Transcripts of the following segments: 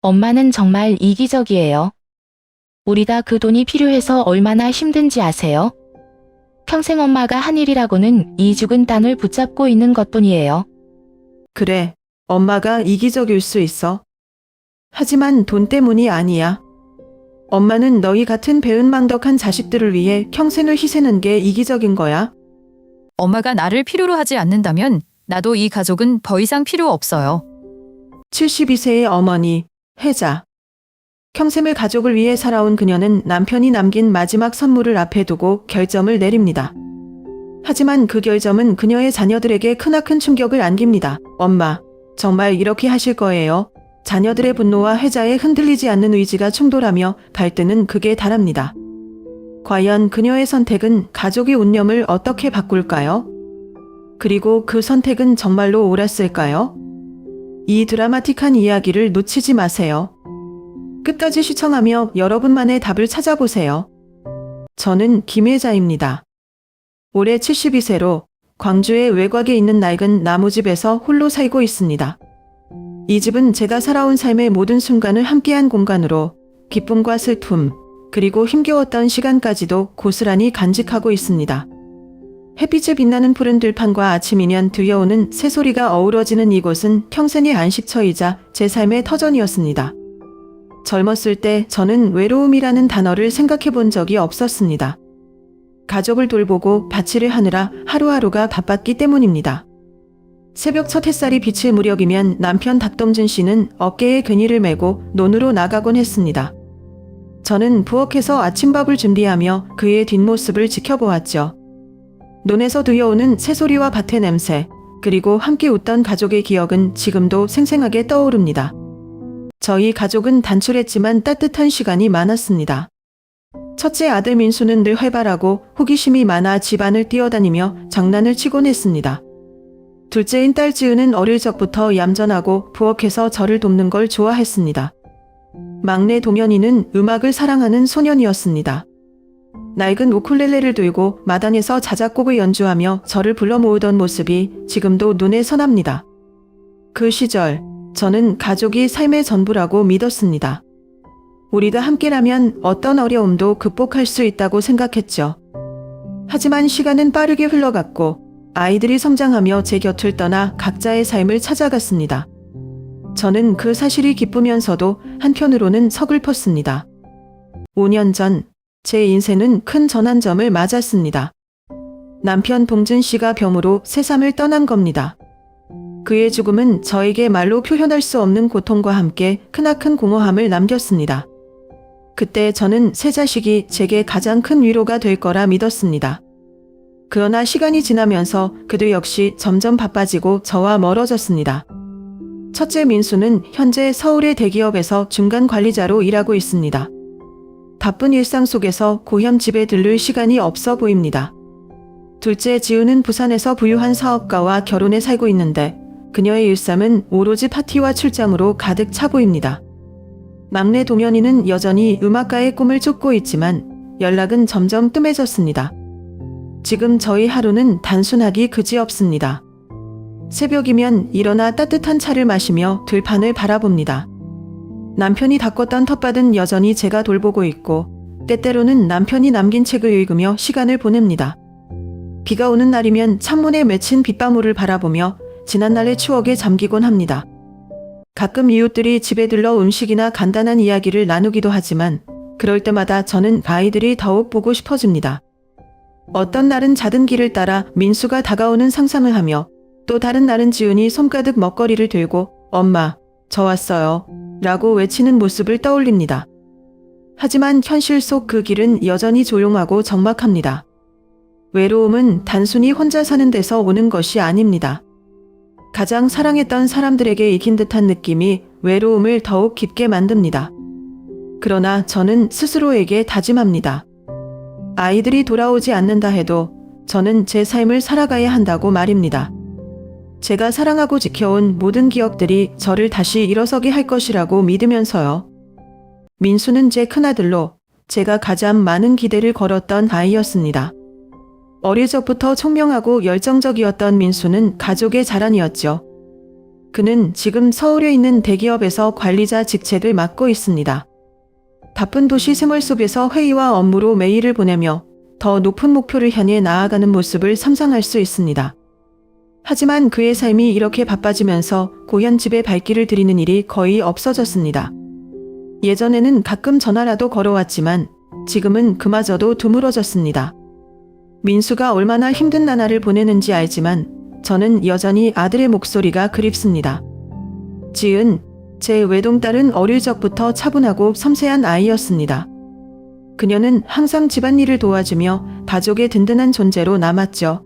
엄마는 정말 이기적이에요. 우리 다 그 돈이 필요해서 얼마나 힘든지 아세요? 평생 엄마가 한 일이라고는 이 죽은 땅을 붙잡고 있는 것뿐이에요. 그래, 엄마가 이기적일 수 있어. 하지만 돈 때문이 아니야. 엄마는 너희 같은 배은망덕한 자식들을 위해 평생을 희생하는 게 이기적인 거야. 엄마가 나를 필요로 하지 않는다면 나도 이 가족은 더 이상 필요 없어요. 72세의 어머니, 혜자. 평생을 가족을 위해 살아온 그녀는 남편이 남긴 마지막 선물을 앞에 두고 결점을 내립니다. 하지만 그 결점은 그녀의 자녀들에게 크나큰 충격을 안깁니다. 엄마, 정말 이렇게 하실 거예요? 자녀들의 분노와 혜자의 흔들리지 않는 의지가 충돌하며 갈등은 극에 달합니다. 과연 그녀의 선택은 가족의 운명을 어떻게 바꿀까요? 그리고 그 선택은 정말로 옳았을까요? 이 드라마틱한 이야기를 놓치지 마세요. 끝까지 시청하며 여러분만의 답을 찾아보세요. 저는 김혜자입니다. 올해 72세로 광주의 외곽에 있는 낡은 나무집에서 홀로 살고 있습니다. 이 집은 제가 살아온 삶의 모든 순간을 함께한 공간으로 기쁨과 슬픔, 그리고 힘겨웠던 시간까지도 고스란히 간직하고 있습니다. 햇빛에 빛나는 푸른 들판과 아침이면 들려오는 새소리가 어우러지는 이곳은 평생의 안식처이자 제 삶의 터전이었습니다. 젊었을 때 저는 외로움이라는 단어를 생각해 본 적이 없었습니다. 가족을 돌보고 밭일을 하느라 하루하루가 바빴기 때문입니다. 새벽 첫 햇살이 비칠 무렵이면 남편 닥동준 씨는 어깨에 그니를 메고 논으로 나가곤 했습니다. 저는 부엌에서 아침밥을 준비하며 그의 뒷모습을 지켜보았죠. 논에서 들려오는 새소리와 밭의 냄새, 그리고 함께 웃던 가족의 기억은 지금도 생생하게 떠오릅니다. 저희 가족은 단출했지만 따뜻한 시간이 많았습니다. 첫째 아들 민수는 늘 활발하고 호기심이 많아 집안을 뛰어다니며 장난을 치곤 했습니다. 둘째인 딸 지은은 어릴 적부터 얌전하고 부엌에서 저를 돕는 걸 좋아했습니다. 막내 동현이는 음악을 사랑하는 소년이었습니다. 낡은 우쿨렐레를 들고 마당에서 자작곡을 연주하며 저를 불러 모으던 모습이 지금도 눈에 선합니다. 그 시절 저는 가족이 삶의 전부라고 믿었습니다. 우리가 함께라면 어떤 어려움도 극복할 수 있다고 생각했죠. 하지만 시간은 빠르게 흘러갔고 아이들이 성장하며 제 곁을 떠나 각자의 삶을 찾아갔습니다. 저는 그 사실이 기쁘면서도 한편으로는 서글펐습니다. 5년 전 제 인생은 큰 전환점을 맞았습니다. 남편 봉준 씨가 병으로 세상을 떠난 겁니다. 그의 죽음은 저에게 말로 표현할 수 없는 고통과 함께 크나큰 공허함을 남겼습니다. 그때 저는 새 자식이 제게 가장 큰 위로가 될 거라 믿었습니다. 그러나 시간이 지나면서 그들 역시 점점 바빠지고 저와 멀어졌습니다. 첫째 민수는 현재 서울의 대기업에서 중간 관리자로 일하고 있습니다. 바쁜 일상 속에서 고향 집에 들를 시간이 없어 보입니다. 둘째 지우는 부산에서 부유한 사업가와 결혼해 살고 있는데 그녀의 일상은 오로지 파티와 출장으로 가득 차 보입니다. 막내 동현이는 여전히 음악가의 꿈을 쫓고 있지만 연락은 점점 뜸해졌습니다. 지금 저희 하루는 단순하기 그지없습니다. 새벽이면 일어나 따뜻한 차를 마시며 들판을 바라봅니다. 남편이 닦았던 텃밭은 여전히 제가 돌보고 있고 때때로는 남편이 남긴 책을 읽으며 시간을 보냅니다. 비가 오는 날이면 창문에 맺힌 빗방울을 바라보며 지난날의 추억에 잠기곤 합니다. 가끔 이웃들이 집에 들러 음식이나 간단한 이야기를 나누기도 하지만 그럴 때마다 저는 아이들이 더욱 보고 싶어집니다. 어떤 날은 잦은 길을 따라 민수가 다가오는 상상을 하며 또 다른 날은 지은이 손가득 먹거리를 들고 엄마, 저 왔어요 라고 외치는 모습을 떠올립니다. 하지만 현실 속 그 길은 여전히 조용하고 적막합니다. 외로움은 단순히 혼자 사는 데서 오는 것이 아닙니다. 가장 사랑했던 사람들에게 이긴 듯한 느낌이 외로움을 더욱 깊게 만듭니다. 그러나 저는 스스로에게 다짐합니다. 아이들이 돌아오지 않는다 해도 저는 제 삶을 살아가야 한다고 말입니다. 제가 사랑하고 지켜온 모든 기억들이 저를 다시 일어서게 할 것이라고 믿으면서요. 민수는 제 큰아들로 제가 가장 많은 기대를 걸었던 아이였습니다. 어릴 적부터 총명하고 열정적이었던 민수는 가족의 자랑이었죠. 그는 지금 서울에 있는 대기업에서 관리자 직책을 맡고 있습니다. 바쁜 도시 생활 속에서 회의와 업무로 매일을 보내며 더 높은 목표를 향해 나아가는 모습을 상상할 수 있습니다. 하지만 그의 삶이 이렇게 바빠지면서 고향 집에 발길을 들이는 일이 거의 없어졌습니다. 예전에는 가끔 전화라도 걸어왔지만 지금은 그마저도 드물어졌습니다. 민수가 얼마나 힘든 나날을 보내는지 알지만 저는 여전히 아들의 목소리가 그립습니다. 지은, 제 외동딸은 어릴 적부터 차분하고 섬세한 아이였습니다. 그녀는 항상 집안일을 도와주며 가족의 든든한 존재로 남았죠.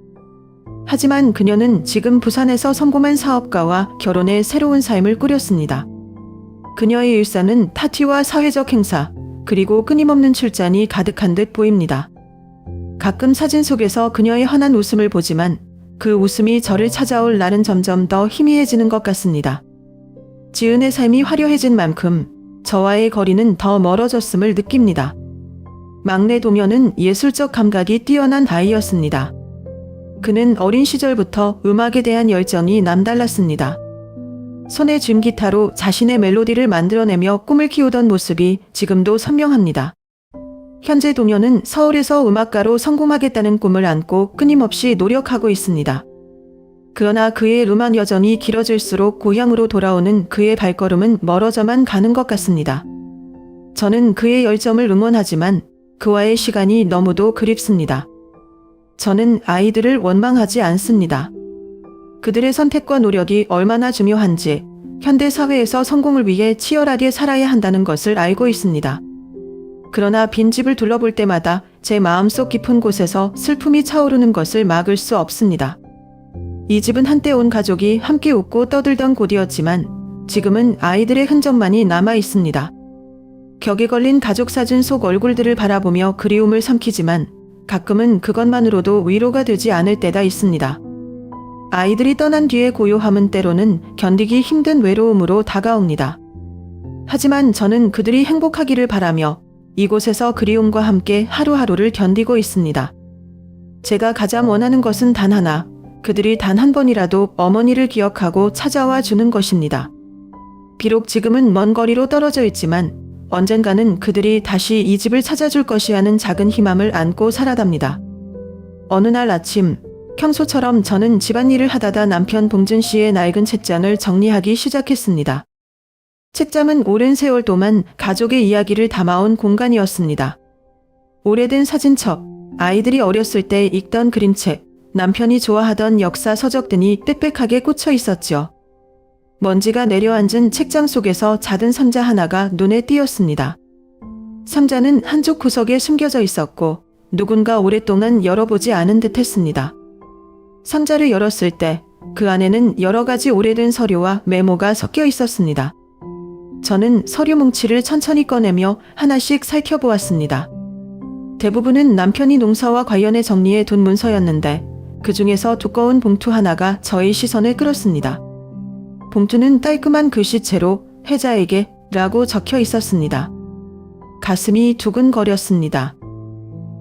하지만 그녀는 지금 부산에서 성공한 사업가와 결혼해 새로운 삶을 꾸렸습니다. 그녀의 일상은 파티와 사회적 행사, 그리고 끊임없는 출장이 가득한 듯 보입니다. 가끔 사진 속에서 그녀의 환한 웃음을 보지만 그 웃음이 저를 찾아올 날은 점점 더 희미해지는 것 같습니다. 지은의 삶이 화려해진 만큼 저와의 거리는 더 멀어졌음을 느낍니다. 막내 도면은 예술적 감각이 뛰어난 아이였습니다. 그는 어린 시절부터 음악에 대한 열정이 남달랐습니다. 손에 쥔 기타로 자신의 멜로디를 만들어내며 꿈을 키우던 모습이 지금도 선명합니다. 현재 도면은 서울에서 음악가로 성공하겠다는 꿈을 안고 끊임없이 노력하고 있습니다. 그러나 그의 음악 여정이 길어질수록 고향으로 돌아오는 그의 발걸음은 멀어져만 가는 것 같습니다. 저는 그의 열정을 응원하지만 그와의 시간이 너무도 그립습니다. 저는 아이들을 원망하지 않습니다. 그들의 선택과 노력이 얼마나 중요한지 현대 사회에서 성공을 위해 치열하게 살아야 한다는 것을 알고 있습니다. 그러나 빈집을 둘러볼 때마다 제 마음속 깊은 곳에서 슬픔이 차오르는 것을 막을 수 없습니다. 이 집은 한때 온 가족이 함께 웃고 떠들던 곳이었지만 지금은 아이들의 흔적만이 남아 있습니다. 격에 걸린 가족 사진 속 얼굴들을 바라보며 그리움을 삼키지만 가끔은 그것만으로도 위로가 되지 않을 때가 있습니다. 아이들이 떠난 뒤의 고요함은 때로는 견디기 힘든 외로움으로 다가옵니다. 하지만 저는 그들이 행복하기를 바라며 이곳에서 그리움과 함께 하루하루를 견디고 있습니다. 제가 가장 원하는 것은 단 하나, 그들이 단 한 번이라도 어머니를 기억하고 찾아와 주는 것입니다. 비록 지금은 먼 거리로 떨어져 있지만 언젠가는 그들이 다시 이 집을 찾아줄 것이라는 작은 희망을 안고 살아갑니다. 어느 날 아침, 평소처럼 저는 집안일을 하다가 남편 봉준 씨의 낡은 책장을 정리하기 시작했습니다. 책장은 오랜 세월 동안 가족의 이야기를 담아온 공간이었습니다. 오래된 사진첩, 아이들이 어렸을 때 읽던 그림책, 남편이 좋아하던 역사 서적 등이 빽빽하게 꽂혀 있었죠. 먼지가 내려앉은 책장 속에서 작은 상자 하나가 눈에 띄었습니다. 상자는 한쪽 구석에 숨겨져 있었고 누군가 오랫동안 열어보지 않은 듯 했습니다. 상자를 열었을 때 그 안에는 여러 가지 오래된 서류와 메모가 섞여 있었습니다. 저는 서류 뭉치를 천천히 꺼내며 하나씩 살펴보았습니다. 대부분은 남편이 농사와 관련해 정리해 둔 문서였는데 그 중에서 두꺼운 봉투 하나가 저의 시선을 끌었습니다. 봉투는 깔끔한 글씨체로 혜자에게 라고 적혀 있었습니다. 가슴이 두근거렸습니다.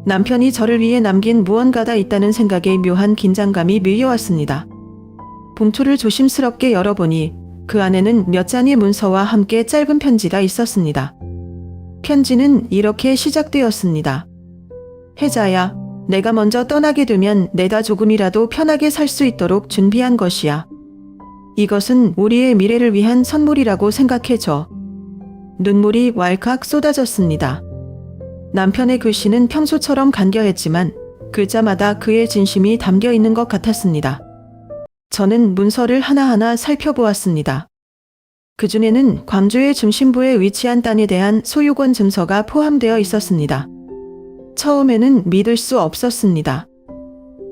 남편이 저를 위해 남긴 무언가가 있다는 생각에 묘한 긴장감이 밀려왔습니다. 봉투를 조심스럽게 열어보니 그 안에는 몇 장의 문서와 함께 짧은 편지가 있었습니다. 편지는 이렇게 시작되었습니다. 혜자야, 내가 먼저 떠나게 되면 내가 조금이라도 편하게 살 수 있도록 준비한 것이야. 이것은 우리의 미래를 위한 선물이라고 생각해줘. 눈물이 왈칵 쏟아졌습니다. 남편의 글씨는 평소처럼 간결했지만 글자마다 그의 진심이 담겨 있는 것 같았습니다. 저는 문서를 하나하나 살펴보았습니다. 그 중에는 광주의 중심부에 위치한 땅에 대한 소유권 증서가 포함되어 있었습니다. 처음에는 믿을 수 없었습니다.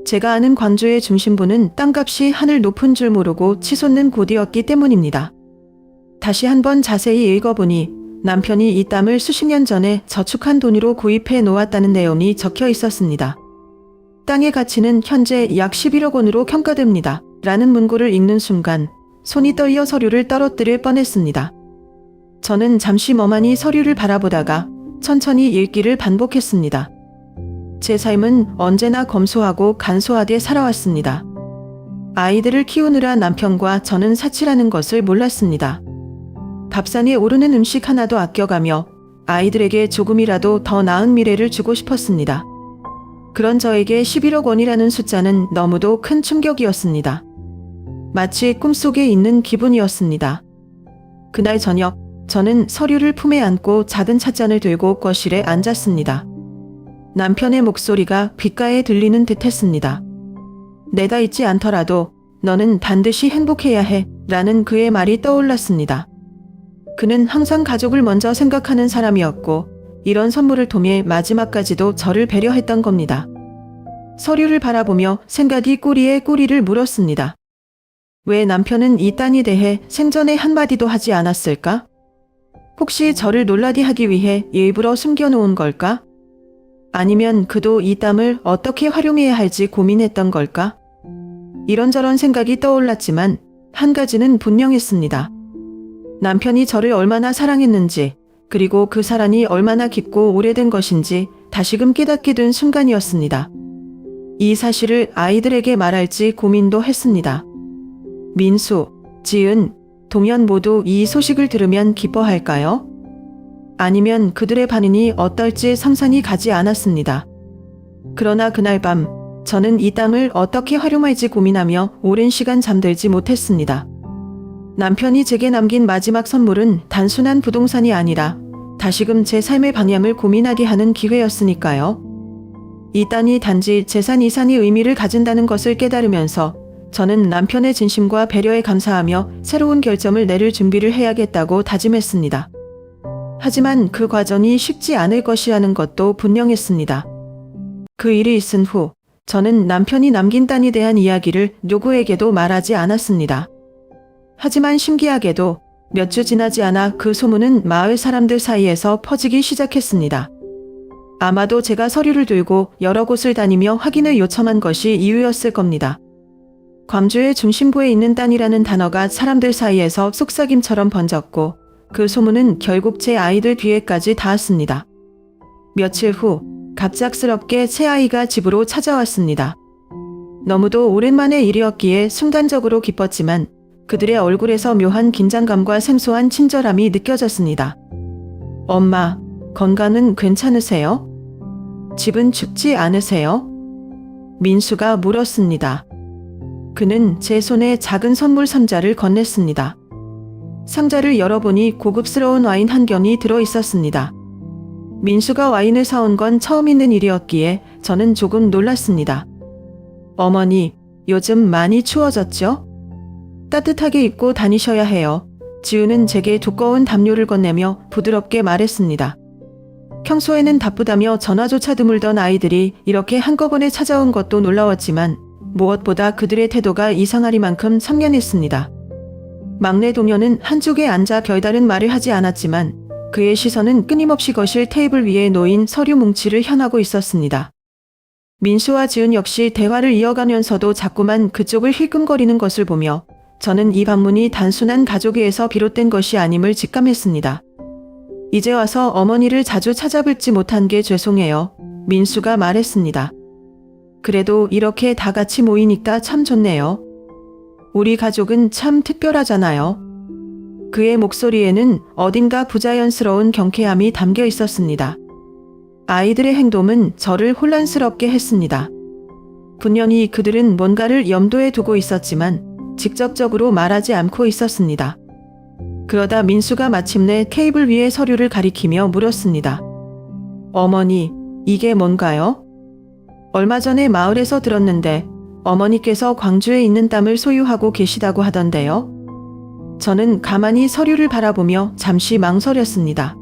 제가 아는 광주의 중심부는 땅값이 하늘 높은 줄 모르고 치솟는 곳이었기 때문입니다. 다시 한번 자세히 읽어보니 남편이 이 땅을 수십 년 전에 저축한 돈으로 구입해 놓았다는 내용이 적혀 있었습니다. 땅의 가치는 현재 약 11억 원으로 평가됩니다. 라는 문구를 읽는 순간 손이 떨려 서류를 떨어뜨릴 뻔했습니다. 저는 잠시 멍하니 서류를 바라보다가 천천히 읽기를 반복했습니다. 제 삶은 언제나 검소하고 간소하게 살아왔습니다. 아이들을 키우느라 남편과 저는 사치라는 것을 몰랐습니다. 밥상에 오르는 음식 하나도 아껴가며 아이들에게 조금이라도 더 나은 미래를 주고 싶었습니다. 그런 저에게 11억 원이라는 숫자는 너무도 큰 충격이었습니다. 마치 꿈속에 있는 기분이었습니다. 그날 저녁, 저는 서류를 품에 안고 작은 찻잔을 들고 거실에 앉았습니다. 남편의 목소리가 귓가에 들리는 듯 했습니다. 내가 있지 않더라도 너는 반드시 행복해야 해 라는 그의 말이 떠올랐습니다. 그는 항상 가족을 먼저 생각하는 사람이었고 이런 선물을 통해 마지막까지도 저를 배려했던 겁니다. 서류를 바라보며 생각이 꼬리에 꼬리를 물었습니다. 왜 남편은 이 땅에 대해 생전에 한마디도 하지 않았을까? 혹시 저를 놀라게 하기 위해 일부러 숨겨놓은 걸까? 아니면 그도 이 땀을 어떻게 활용해야 할지 고민했던 걸까? 이런저런 생각이 떠올랐지만 한 가지는 분명했습니다. 남편이 저를 얼마나 사랑했는지, 그리고 그 사랑이 얼마나 깊고 오래된 것인지 다시금 깨닫게 된 순간이었습니다. 이 사실을 아이들에게 말할지 고민도 했습니다. 민수, 지은, 동현 모두 이 소식을 들으면 기뻐할까요? 아니면 그들의 반응이 어떨지 상상이 가지 않았습니다. 그러나 그날 밤 저는 이 땅을 어떻게 활용할지 고민하며 오랜 시간 잠들지 못했습니다. 남편이 제게 남긴 마지막 선물은 단순한 부동산이 아니라 다시금 제 삶의 방향을 고민하게 하는 기회였으니까요. 이 땅이 단지 재산 이상의 의미를 가진다는 것을 깨달으면서 저는 남편의 진심과 배려에 감사하며 새로운 결정을 내릴 준비를 해야겠다고 다짐했습니다. 하지만 그 과정이 쉽지 않을 것이라는 것도 분명했습니다. 그 일이 있은 후 저는 남편이 남긴 땅에 대한 이야기를 누구에게도 말하지 않았습니다. 하지만 신기하게도 몇 주 지나지 않아 그 소문은 마을 사람들 사이에서 퍼지기 시작했습니다. 아마도 제가 서류를 들고 여러 곳을 다니며 확인을 요청한 것이 이유였을 겁니다. 광주의 중심부에 있는 땅이라는 단어가 사람들 사이에서 속삭임처럼 번졌고 그 소문은 결국 제 아이들 귀에까지 닿았습니다. 며칠 후 갑작스럽게 새 아이가 집으로 찾아왔습니다. 너무도 오랜만의 일이었기에 순간적으로 기뻤지만 그들의 얼굴에서 묘한 긴장감과 생소한 친절함이 느껴졌습니다. 엄마, 건강은 괜찮으세요? 집은 춥지 않으세요? 민수가 물었습니다. 그는 제 손에 작은 선물 상자를 건넸습니다. 상자를 열어보니 고급스러운 와인 한 병이 들어있었습니다. 민수가 와인을 사온 건 처음 있는 일이었기에 저는 조금 놀랐습니다. 어머니, 요즘 많이 추워졌죠? 따뜻하게 입고 다니셔야 해요. 지우는 제게 두꺼운 담요를 건네며 부드럽게 말했습니다. 평소에는 바쁘다며 전화조차 드물던 아이들이 이렇게 한꺼번에 찾아온 것도 놀라웠지만 무엇보다 그들의 태도가 이상하리만큼 상냥했습니다. 막내 동현은 한쪽에 앉아 별다른 말을 하지 않았지만 그의 시선은 끊임없이 거실 테이블 위에 놓인 서류 뭉치를 향하고 있었습니다. 민수와 지은 역시 대화를 이어가면서도 자꾸만 그쪽을 힐끔거리는 것을 보며 저는 이 방문이 단순한 가족회에서 비롯된 것이 아님을 직감했습니다. 이제 와서 어머니를 자주 찾아뵙지 못한 게 죄송해요. 민수가 말했습니다. 그래도 이렇게 다 같이 모이니까 참 좋네요. 우리 가족은 참 특별하잖아요. 그의 목소리에는 어딘가 부자연스러운 경쾌함이 담겨 있었습니다. 아이들의 행동은 저를 혼란스럽게 했습니다. 분명히 그들은 뭔가를 염두에 두고 있었지만 직접적으로 말하지 않고 있었습니다. 그러다 민수가 마침내 테이블 위의 서류를 가리키며 물었습니다. 어머니, 이게 뭔가요? 얼마 전에 마을에서 들었는데 어머니께서 광주에 있는 땅을 소유하고 계시다고 하던데요. 저는 가만히 서류를 바라보며 잠시 망설였습니다.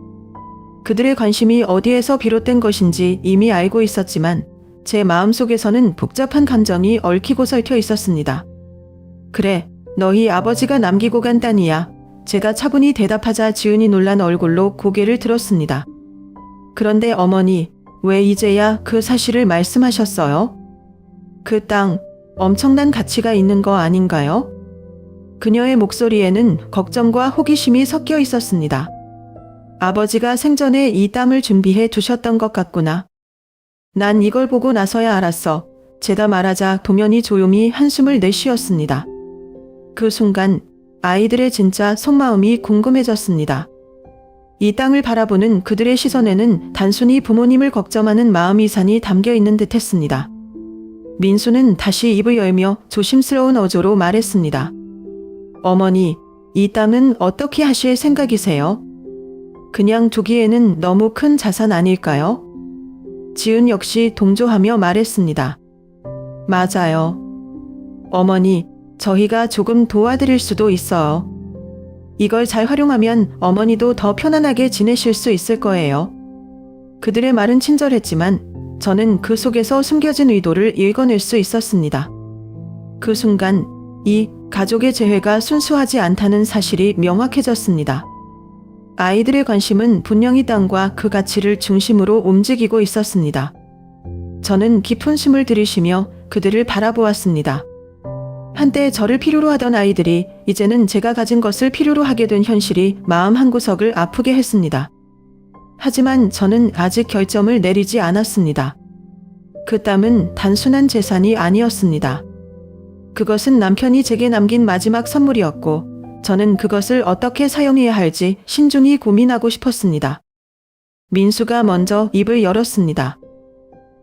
그들의 관심이 어디에서 비롯된 것인지 이미 알고 있었지만 제 마음속에서는 복잡한 감정이 얽히고 설켜 있었습니다. 그래, 너희 아버지가 남기고 간 땅이야. 제가 차분히 대답하자 지은이 놀란 얼굴로 고개를 들었습니다. 그런데 어머니, 왜 이제야 그 사실을 말씀하셨어요? 그 땅, 엄청난 가치가 있는 거 아닌가요? 그녀의 목소리에는 걱정과 호기심이 섞여 있었습니다. 아버지가 생전에 이 땅을 준비해 두셨던 것 같구나. 난 이걸 보고 나서야 알았어. 제가 말하자 동현이 조용히 한숨을 내쉬었습니다. 그 순간 아이들의 진짜 속마음이 궁금해졌습니다. 이 땅을 바라보는 그들의 시선에는 단순히 부모님을 걱정하는 마음이 산이 담겨 있는 듯 했습니다. 민수는 다시 입을 열며 조심스러운 어조로 말했습니다. 어머니, 이 땅은 어떻게 하실 생각이세요? 그냥 두기에는 너무 큰 자산 아닐까요? 지은 역시 동조하며 말했습니다. 맞아요. 어머니, 저희가 조금 도와드릴 수도 있어요. 이걸 잘 활용하면 어머니도 더 편안하게 지내실 수 있을 거예요. 그들의 말은 친절했지만 저는 그 속에서 숨겨진 의도를 읽어낼 수 있었습니다. 그 순간 이 가족의 재회가 순수하지 않다는 사실이 명확해졌습니다. 아이들의 관심은 분명히 땅과 그 가치를 중심으로 움직이고 있었습니다. 저는 깊은 숨을 들이쉬며 그들을 바라보았습니다. 한때 저를 필요로 하던 아이들이 이제는 제가 가진 것을 필요로 하게 된 현실이 마음 한구석을 아프게 했습니다. 하지만 저는 아직 결정을 내리지 않았습니다. 그 땀은 단순한 재산이 아니었습니다. 그것은 남편이 제게 남긴 마지막 선물이었고 저는 그것을 어떻게 사용해야 할지 신중히 고민하고 싶었습니다. 민수가 먼저 입을 열었습니다.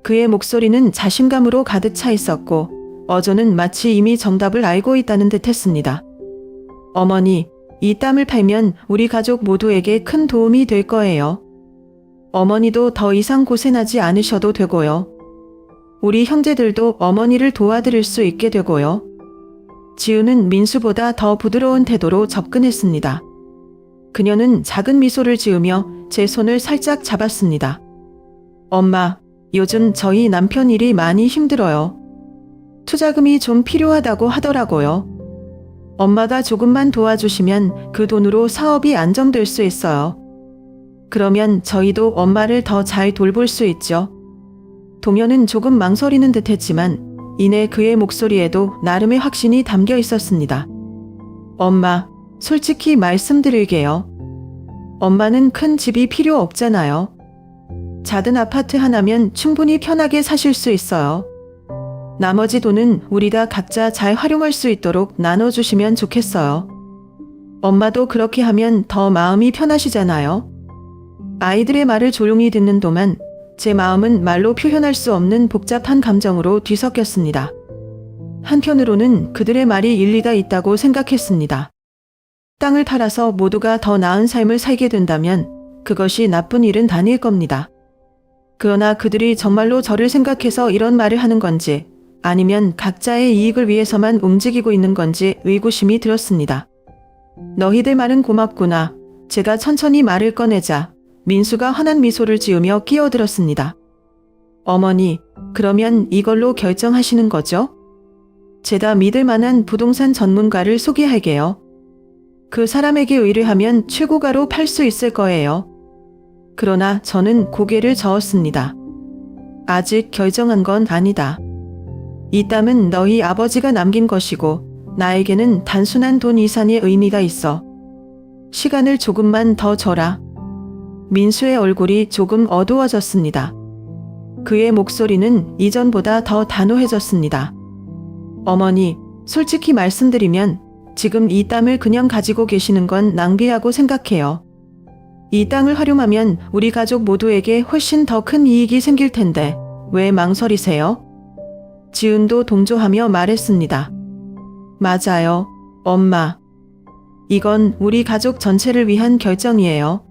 그의 목소리는 자신감으로 가득 차 있었고 어조는 마치 이미 정답을 알고 있다는 듯 했습니다. 어머니, 이 땀을 팔면 우리 가족 모두에게 큰 도움이 될 거예요. 어머니도 더 이상 고생하지 않으셔도 되고요. 우리 형제들도 어머니를 도와드릴 수 있게 되고요. 지우는 민수보다 더 부드러운 태도로 접근했습니다. 그녀는 작은 미소를 지으며 제 손을 살짝 잡았습니다. 엄마, 요즘 저희 남편 일이 많이 힘들어요. 투자금이 좀 필요하다고 하더라고요. 엄마가 조금만 도와주시면 그 돈으로 사업이 안정될 수 있어요. 그러면 저희도 엄마를 더 잘 돌볼 수 있죠. 동현은 조금 망설이는 듯 했지만 이내 그의 목소리에도 나름의 확신이 담겨 있었습니다. 엄마, 솔직히 말씀드릴게요. 엄마는 큰 집이 필요 없잖아요. 작은 아파트 하나면 충분히 편하게 사실 수 있어요. 나머지 돈은 우리가 각자 잘 활용할 수 있도록 나눠주시면 좋겠어요. 엄마도 그렇게 하면 더 마음이 편하시잖아요. 아이들의 말을 조용히 듣는 동안 제 마음은 말로 표현할 수 없는 복잡한 감정으로 뒤섞였습니다. 한편으로는 그들의 말이 일리가 있다고 생각했습니다. 땅을 팔아서 모두가 더 나은 삶을 살게 된다면 그것이 나쁜 일은 아닐 겁니다. 그러나 그들이 정말로 저를 생각해서 이런 말을 하는 건지 아니면 각자의 이익을 위해서만 움직이고 있는 건지 의구심이 들었습니다. 너희들 말은 고맙구나. 제가 천천히 말을 꺼내자 민수가 환한 미소를 지으며 끼어들었습니다. 어머니, 그러면 이걸로 결정하시는 거죠? 제가 믿을 만한 부동산 전문가를 소개할게요. 그 사람에게 의뢰하면 최고가로 팔 수 있을 거예요. 그러나 저는 고개를 저었습니다. 아직 결정한 건 아니다. 이 땀은 너희 아버지가 남긴 것이고 나에게는 단순한 돈 이상의 의미가 있어. 시간을 조금만 더 줘라. 민수의 얼굴이 조금 어두워졌습니다. 그의 목소리는 이전보다 더 단호해졌습니다. 어머니, 솔직히 말씀드리면 지금 이 땅을 그냥 가지고 계시는 건 낭비라고 생각해요. 이 땅을 활용하면 우리 가족 모두에게 훨씬 더 큰 이익이 생길 텐데 왜 망설이세요? 지은도 동조하며 말했습니다. 맞아요, 엄마. 이건 우리 가족 전체를 위한 결정이에요.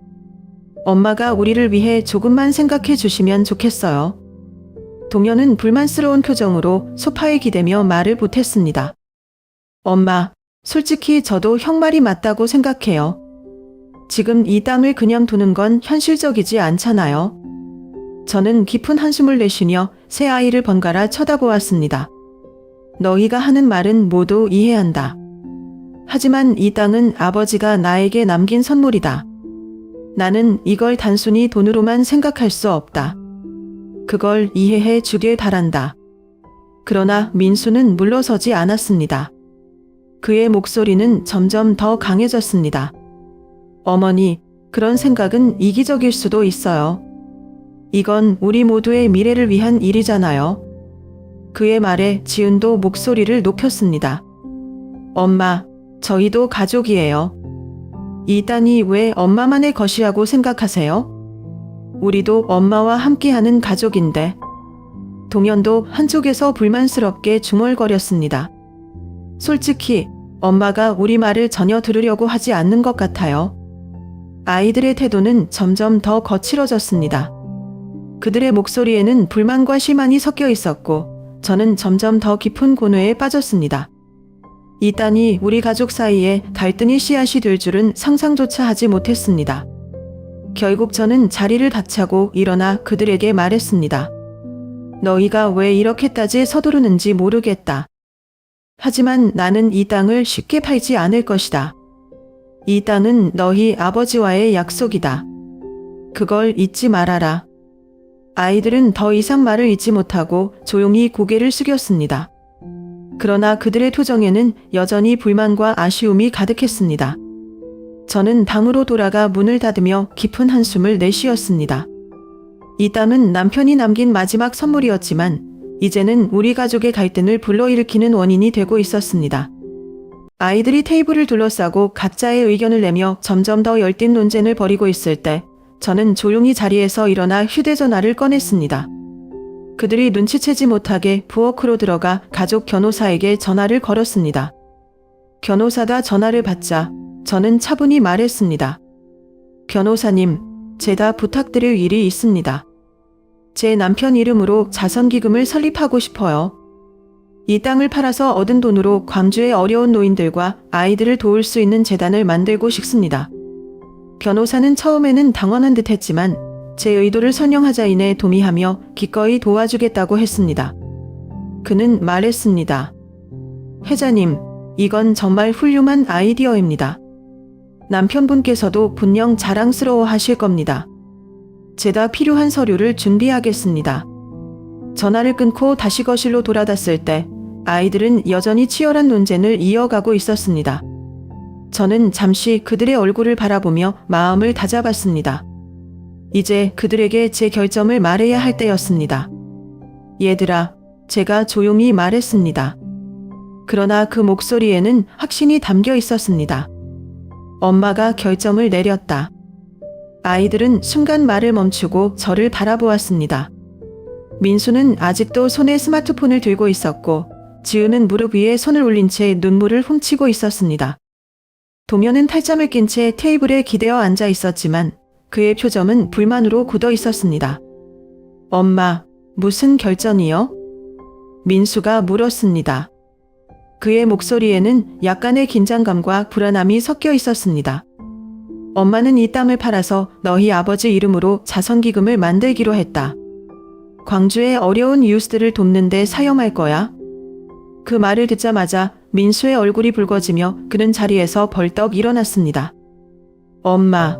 엄마가 우리를 위해 조금만 생각해 주시면 좋겠어요. 동현은 불만스러운 표정으로 소파에 기대며 말을 보탰습니다. 엄마, 솔직히 저도 형 말이 맞다고 생각해요. 지금 이 땅을 그냥 두는 건 현실적이지 않잖아요. 저는 깊은 한숨을 내쉬며 새 아이를 번갈아 쳐다보았습니다. 너희가 하는 말은 모두 이해한다. 하지만 이 땅은 아버지가 나에게 남긴 선물이다. 나는 이걸 단순히 돈으로만 생각할 수 없다. 그걸 이해해 주길 바란다. 그러나 민수는 물러서지 않았습니다. 그의 목소리는 점점 더 강해졌습니다. 어머니, 그런 생각은 이기적일 수도 있어요. 이건 우리 모두의 미래를 위한 일이잖아요. 그의 말에 지은도 목소리를 높였습니다. 엄마, 저희도 가족이에요. 이 땅이 왜 엄마만의 것이라고 생각하세요? 우리도 엄마와 함께하는 가족인데. 동현도 한쪽에서 불만스럽게 중얼거렸습니다. 솔직히 엄마가 우리 말을 전혀 들으려고 하지 않는 것 같아요. 아이들의 태도는 점점 더 거칠어졌습니다. 그들의 목소리에는 불만과 실망이 섞여 있었고 저는 점점 더 깊은 고뇌에 빠졌습니다. 이 딸이 우리 가족 사이에 갈등의 씨앗이 될 줄은 상상조차 하지 못했습니다. 결국 저는 자리를 박차고 일어나 그들에게 말했습니다. 너희가 왜 이렇게까지 서두르는지 모르겠다. 하지만 나는 이 땅을 쉽게 팔지 않을 것이다. 이 땅은 너희 아버지와의 약속이다. 그걸 잊지 말아라. 아이들은 더 이상 말을 잇지 못하고 조용히 고개를 숙였습니다. 그러나 그들의 표정에는 여전히 불만과 아쉬움이 가득했습니다. 저는 방으로 돌아가 문을 닫으며 깊은 한숨을 내쉬었습니다. 이 땅은 남편이 남긴 마지막 선물이었지만 이제는 우리 가족의 갈등을 불러일으키는 원인이 되고 있었습니다. 아이들이 테이블을 둘러싸고 각자의 의견을 내며 점점 더 열띤 논쟁을 벌이고 있을 때 저는 조용히 자리에서 일어나 휴대전화를 꺼냈습니다. 그들이 눈치채지 못하게 부엌으로 들어가 가족 변호사에게 전화를 걸었습니다. 변호사가 전화를 받자 저는 차분히 말했습니다. 변호사님, 제가 부탁드릴 일이 있습니다. 제 남편 이름으로 자선기금을 설립하고 싶어요. 이 땅을 팔아서 얻은 돈으로 광주의 어려운 노인들과 아이들을 도울 수 있는 재단을 만들고 싶습니다. 변호사는 처음에는 당황한 듯 했지만 제 의도를 설명하자이내 동의하며 기꺼이 도와주겠다고 했습니다. 그는 말했습니다. 회장님, 이건 정말 훌륭한 아이디어입니다. 남편분께서도 분명 자랑스러워 하실 겁니다. 제가 필요한 서류를 준비하겠습니다. 전화를 끊고 다시 거실로 돌아갔을 때 아이들은 여전히 치열한 논쟁을 이어가고 있었습니다. 저는 잠시 그들의 얼굴을 바라보며 마음을 다잡았습니다. 이제 그들에게 제 결점을 말해야 할 때였습니다. 얘들아, 제가 조용히 말했습니다. 그러나 그 목소리에는 확신이 담겨 있었습니다. 엄마가 결정을 내렸다. 아이들은 순간 말을 멈추고 저를 바라보았습니다. 민수는 아직도 손에 스마트폰을 들고 있었고 지우는 무릎 위에 손을 올린 채 눈물을 훔치고 있었습니다. 동현은 탈잠을 낀 채 테이블에 기대어 앉아 있었지만 그의 표정은 불만으로 굳어 있었습니다. 엄마, 무슨 결정이요? 민수가 물었습니다. 그의 목소리에는 약간의 긴장감과 불안함이 섞여 있었습니다. 엄마는 이 땅을 팔아서 너희 아버지 이름으로 자선기금을 만들기로 했다. 광주의 어려운 이웃들을 돕는 데 사용할 거야. 그 말을 듣자마자 민수의 얼굴이 붉어지며 그는 자리에서 벌떡 일어났습니다. 엄마,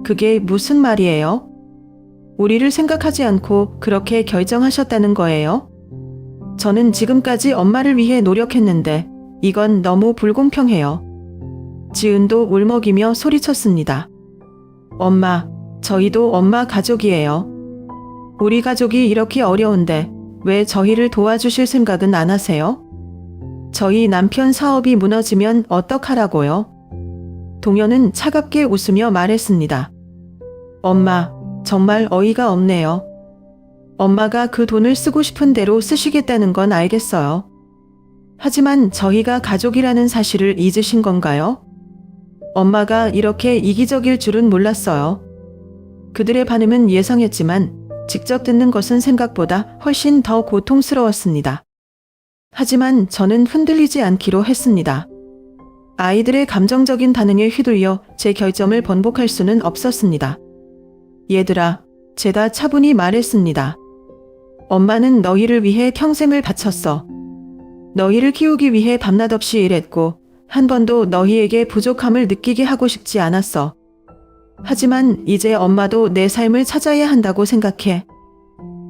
그게 무슨 말이에요? 우리를 생각하지 않고 그렇게 결정하셨다는 거예요? 저는 지금까지 엄마를 위해 노력했는데 이건 너무 불공평해요. 지은도 울먹이며 소리쳤습니다. 엄마, 저희도 엄마 가족이에요. 우리 가족이 이렇게 어려운데 왜 저희를 도와주실 생각은 안 하세요? 저희 남편 사업이 무너지면 어떡하라고요? 동현은 차갑게 웃으며 말했습니다. 엄마, 정말 어이가 없네요. 엄마가 그 돈을 쓰고 싶은 대로 쓰시겠다는 건 알겠어요. 하지만 저희가 가족이라는 사실을 잊으신 건가요? 엄마가 이렇게 이기적일 줄은 몰랐어요. 그들의 반응은 예상했지만 직접 듣는 것은 생각보다 훨씬 더 고통스러웠습니다. 하지만 저는 흔들리지 않기로 했습니다. 아이들의 감정적인 반응에 휘둘려 제 결점을 번복할 수는 없었습니다. 얘들아, 제가 차분히 말했습니다. 엄마는 너희를 위해 평생을 바쳤어. 너희를 키우기 위해 밤낮 없이 일했고 한 번도 너희에게 부족함을 느끼게 하고 싶지 않았어. 하지만 이제 엄마도 내 삶을 찾아야 한다고 생각해.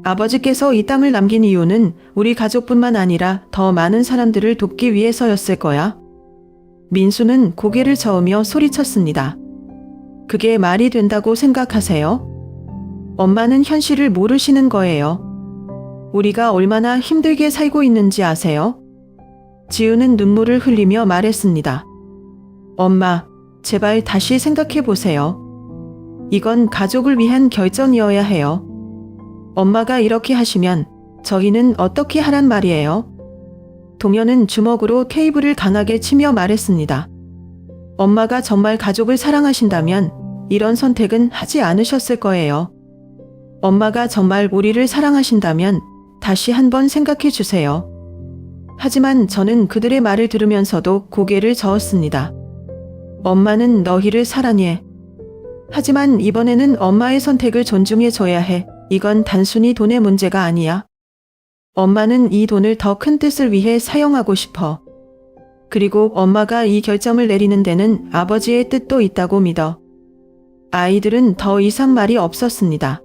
아버지께서 이 땅을 남긴 이유는 우리 가족뿐만 아니라 더 많은 사람들을 돕기 위해서였을 거야. 민수는 고개를 저으며 소리쳤습니다. 그게 말이 된다고 생각하세요? 엄마는 현실을 모르시는 거예요. 우리가 얼마나 힘들게 살고 있는지 아세요? 지우는 눈물을 흘리며 말했습니다. 엄마, 제발 다시 생각해 보세요. 이건 가족을 위한 결정이어야 해요. 엄마가 이렇게 하시면 저희는 어떻게 하란 말이에요? 동현은 주먹으로 테이블을 강하게 치며 말했습니다. 엄마가 정말 가족을 사랑하신다면 이런 선택은 하지 않으셨을 거예요. 엄마가 정말 우리를 사랑하신다면 다시 한번 생각해 주세요. 하지만 저는 그들의 말을 들으면서도 고개를 저었습니다. 엄마는 너희를 사랑해. 하지만 이번에는 엄마의 선택을 존중해 줘야 해. 이건 단순히 돈의 문제가 아니야. 엄마는 이 돈을 더 큰 뜻을 위해 사용하고 싶어. 그리고 엄마가 이 결정을 내리는 데는 아버지의 뜻도 있다고 믿어. 아이들은 더 이상 말이 없었습니다.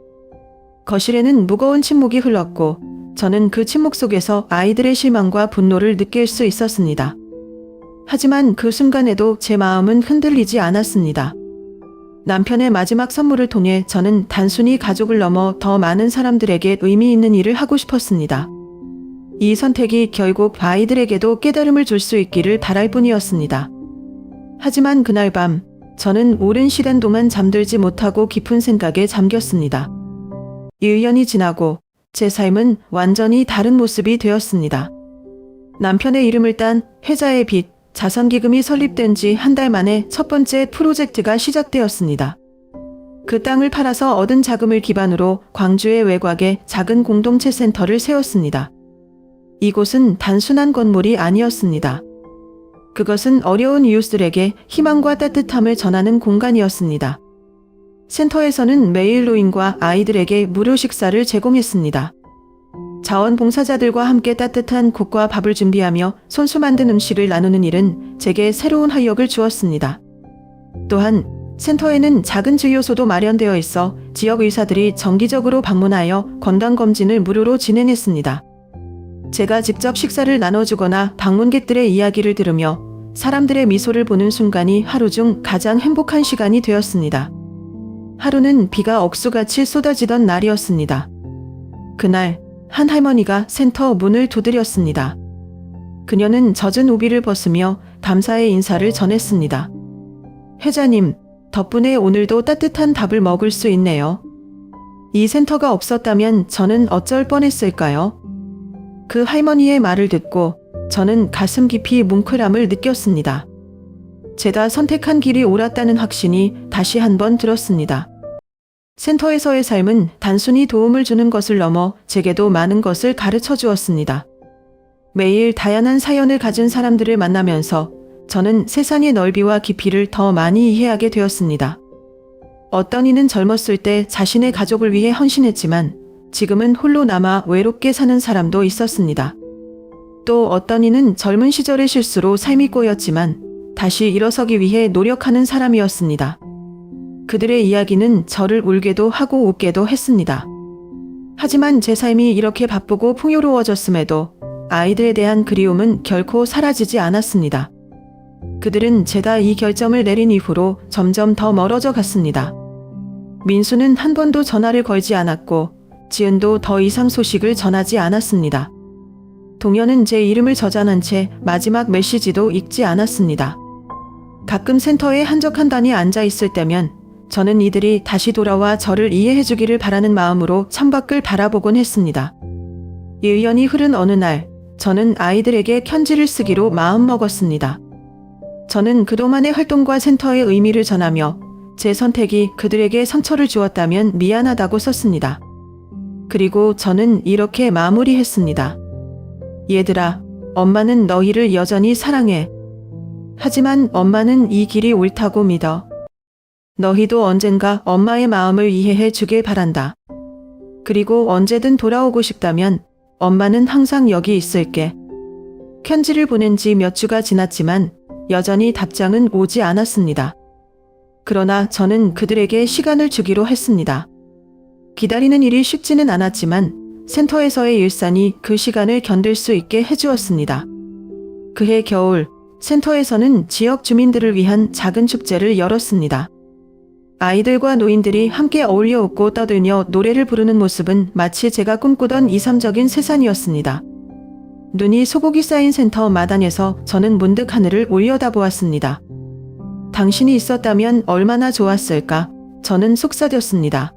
거실에는 무거운 침묵이 흘렀고 저는 그 침묵 속에서 아이들의 실망과 분노를 느낄 수 있었습니다. 하지만 그 순간에도 제 마음은 흔들리지 않았습니다. 남편의 마지막 선물을 통해 저는 단순히 가족을 넘어 더 많은 사람들에게 의미 있는 일을 하고 싶었습니다. 이 선택이 결국 아이들에게도 깨달음을 줄 수 있기를 바랄 뿐이었습니다. 하지만 그날 밤 저는 오랜 시간 동안 잠들지 못하고 깊은 생각에 잠겼습니다. 1년이 지나고 제 삶은 완전히 다른 모습이 되었습니다. 남편의 이름을 딴 회자의 빚, 자선기금이 설립된 지 한 달 만에 첫 번째 프로젝트가 시작되었습니다. 그 땅을 팔아서 얻은 자금을 기반으로 광주의 외곽에 작은 공동체 센터를 세웠습니다. 이곳은 단순한 건물이 아니었습니다. 그것은 어려운 이웃들에게 희망과 따뜻함을 전하는 공간이었습니다. 센터에서는 매일 노인과 아이들에게 무료 식사를 제공했습니다. 자원봉사자들과 함께 따뜻한 국과 밥을 준비하며 손수 만든 음식을 나누는 일은 제게 새로운 활력을 주었습니다. 또한 센터에는 작은 진료소도 마련되어 있어 지역 의사들이 정기적으로 방문하여 건강검진을 무료로 진행했습니다. 제가 직접 식사를 나눠주거나 방문객들의 이야기를 들으며 사람들의 미소를 보는 순간이 하루 중 가장 행복한 시간이 되었습니다. 하루는 비가 억수같이 쏟아지던 날이었습니다. 그날 한 할머니가 센터 문을 두드렸습니다. 그녀는 젖은 우비를 벗으며 감사의 인사를 전했습니다. 회장님, 덕분에 오늘도 따뜻한 밥을 먹을 수 있네요. 이 센터가 없었다면 저는 어쩔 뻔했을까요? 그 할머니의 말을 듣고 저는 가슴 깊이 뭉클함을 느꼈습니다. 제가 선택한 길이 옳았다는 확신이 다시 한번 들었습니다. 센터에서의 삶은 단순히 도움을 주는 것을 넘어 제게도 많은 것을 가르쳐 주었습니다. 매일 다양한 사연을 가진 사람들을 만나면서 저는 세상의 넓이와 깊이를 더 많이 이해하게 되었습니다. 어떤 이는 젊었을 때 자신의 가족을 위해 헌신했지만 지금은 홀로 남아 외롭게 사는 사람도 있었습니다. 또 어떤 이는 젊은 시절의 실수로 삶이 꼬였지만 다시 일어서기 위해 노력하는 사람이었습니다. 그들의 이야기는 저를 울게도 하고 웃게도 했습니다. 하지만 제 삶이 이렇게 바쁘고 풍요로워졌음에도 아이들에 대한 그리움은 결코 사라지지 않았습니다. 그들은 제가 이 결정을 내린 이후로 점점 더 멀어져 갔습니다. 민수는 한 번도 전화를 걸지 않았고 지은도 더 이상 소식을 전하지 않았습니다. 동현은 제 이름을 저장한 채 마지막 메시지도 읽지 않았습니다. 가끔 센터에 한적한 단이 앉아 있을 때면 저는 이들이 다시 돌아와 저를 이해해 주기를 바라는 마음으로 창밖을 바라보곤 했습니다. 1년이 흐른 어느 날 저는 아이들에게 편지를 쓰기로 마음먹었습니다. 저는 그동안의 활동과 센터의 의미를 전하며 제 선택이 그들에게 상처를 주었다면 미안하다고 썼습니다. 그리고 저는 이렇게 마무리했습니다. 얘들아, 엄마는 너희를 여전히 사랑해. 하지만 엄마는 이 길이 옳다고 믿어. 너희도 언젠가 엄마의 마음을 이해해 주길 바란다. 그리고 언제든 돌아오고 싶다면 엄마는 항상 여기 있을게. 편지를 보낸 지 몇 주가 지났지만 여전히 답장은 오지 않았습니다. 그러나 저는 그들에게 시간을 주기로 했습니다. 기다리는 일이 쉽지는 않았지만 센터에서의 일상이 그 시간을 견딜 수 있게 해주었습니다. 그해 겨울, 센터에서는 지역 주민들을 위한 작은 축제를 열었습니다. 아이들과 노인들이 함께 어울려 웃고 떠들며 노래를 부르는 모습은 마치 제가 꿈꾸던 이상적인 세상이었습니다. 눈이 소고기 쌓인 센터 마당에서 저는 문득 하늘을 올려다보았습니다. 당신이 있었다면 얼마나 좋았을까? 저는 속삭였습니다.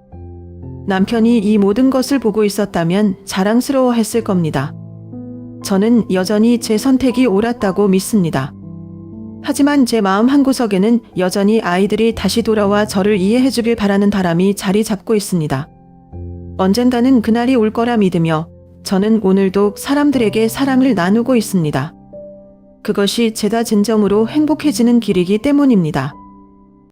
남편이 이 모든 것을 보고 있었다면 자랑스러워했을 겁니다. 저는 여전히 제 선택이 옳았다고 믿습니다. 하지만 제 마음 한구석에는 여전히 아이들이 다시 돌아와 저를 이해해주길 바라는 바람이 자리 잡고 있습니다. 언젠가는 그날이 올 거라 믿으며 저는 오늘도 사람들에게 사랑을 나누고 있습니다. 그것이 제가 진정으로 행복해지는 길이기 때문입니다.